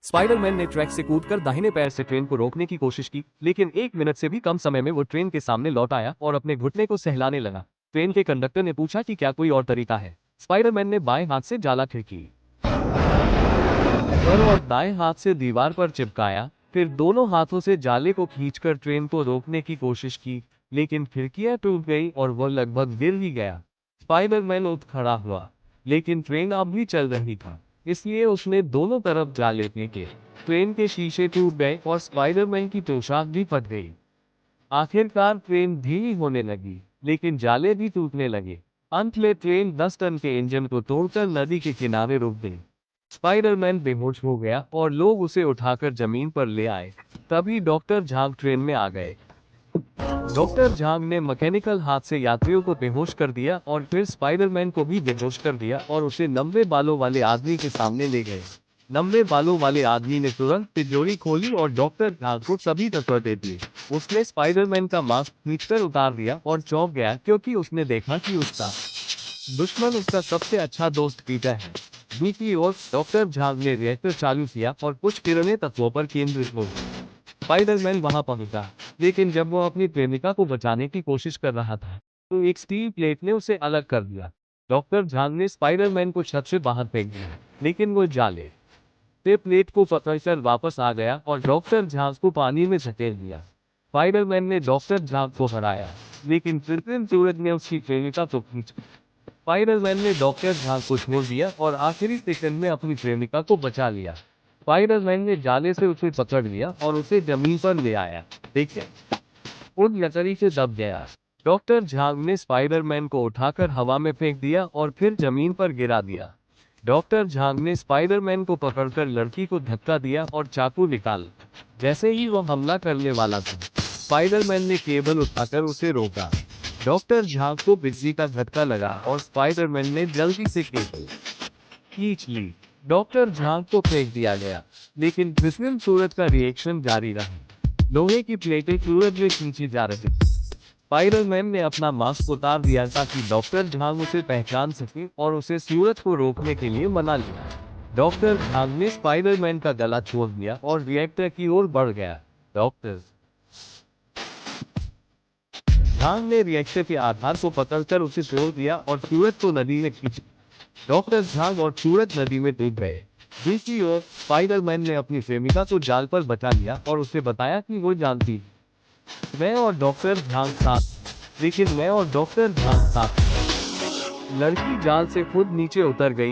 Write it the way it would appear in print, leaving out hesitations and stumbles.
Spiderman ने track से कूदकर दाहिने पैर से ट्रेन को रोकने की कोशिश की, लेकिन 1 मिनट से भी कम समय में वो ट्रेन के सामने लौट आया और अपने घुटने को सहलाने लगा। ट्रेन के कंडक्टर ने पूछा कि क्या कोई और तरीका है। स्पाइडरमैन ने बाएं हाथ से जाला खिड़की पर और दाएं हाथ से दीवार पर चिपकाया, फिर दोनों हाथों से जाले को खींचकर ट्रेन को रोकने की कोशिश की, लेकिन खिड़कियां टूट गई और वो लगभग गिर ही गया। स्पाइडरमैन उठ खड़ा हुआ, लेकिन ट्रेन अब भी चल रही था, इसलिए उसने दोनों तरफ जाले फेंके। ट्रेन के शीशे टूट गए और स्पाइडरमैन की पोशाक भी फट गई। आखिरकार ट्रेन धीमी होने लगी, लेकिन जाले भी टूटने लगे। अंत में ट्रेन 10 टन के इंजन को तोड़कर नदी के किनारे रुक गई। स्पाइडरमैन बेहोश हो गया और लोग उसे उठाकर जमीन पर ले आए। तभी डॉक्टर झांग ट्रेन में आ गए। डॉक्टर झांग ने मैकेनिकल हाथ से यात्रियों को बेहोश कर दिया और फिर स्पाइडरमैन को भी बेहोश कर दिया और उसे लंबे बालों वाले आदमी के सामने ले गए। लंबे बालों वाले आदमी ने तुरंत तिजोरी खोली और डॉक्टर झांग को सभी तत्व दे दिए। उसने स्पाइडरमैन का मास्क खींचकर उतार दिया और चौंक गया, क्योंकि उसने देखा कि उसका दुश्मन उसका सबसे अच्छा दोस्त पीटर है। दूसरी ओर डॉक्टर झांग ने रिएक्टर चालू किया और कुछ किरणें तत्वों पर केंद्रित हो गई। स्पाइडरमैन वहां पहुंचा, लेकिन जब वो अपनी प्रेमिका को बचाने की कोशिश कर रहा था, तो एक स्टील प्लेट ने उसे अलग कर दिया। डॉक्टर झांग ने स्पाइडरमैन को छत से बाहर फेंक दिया, लेकिन वो जाले से प्लेट को पकड़कर वापस आ गया और डॉक्टर झांग को पानी में धकेल दिया। स्पाइडरमैन ने डॉक्टर झांग को हराया, लेकिन कृत्रिम सूरज ने उसकी प्रेमिका को खींचा। स्पाइडरमैन ने डॉक्टर झांग को छोड़ दिया और आखिरी सेकंड में अपनी प्रेमिका को बचा लिया। स्पाइडरमैन ने जाले से उसे पकड़ लिया और उसे जमीन पर ले आया। देखिए, उन लकड़ी से दब गया। डॉक्टर झांग ने स्पाइडरमैन को उठाकर हवा में फेंक दिया और फिर जमीन पर गिरा दिया। डॉक्टर झांग ने स्पाइडरमैन को पकड़कर लड़की को धक्का दिया और चाकू निकाला। जैसे ही वो हमला करने वाला था, स्पाइडरमैन ने केबल उठाकर उसे रोका। डॉक्टर झांग को बिजली का झटका लगा और स्पाइडरमैन ने जल्दी से केबल खींच ली। डॉक्टर झांग को फेंक दिया गया, लेकिन कृत्रिम सूरज का रिएक्शन जारी रहा। लोहे की प्लेटें सूरज में खींची जा रही थी। स्पाइडरमैन ने अपना मास्क उतार दिया ताकि डॉक्टर झांग उसे पहचान सके और उसे सूरज को रोकने के लिए मना लिया। डॉक्टर झांग ने स्पाइडरमैन का गला छोड़ दिया और रिएक्टर की ओर बढ़ गया। डॉक्टर झांग ने रिएक्टर के आधार को पकड़कर उसे तोड़ दिया और सूरज को नदी में खींचा। डॉक्टर झांग और सूरज नदी में डूब गए। दूसरी ओर स्पाइडरमैन ने अपनी प्रेमिका को जाल पर बचा लिया और उसे बताया कि वो जानती, मैं और डॉक्टर झांग साथ, लेकिन मैं और डॉक्टर झांग साथ। लड़की जाल से खुद नीचे उतर गई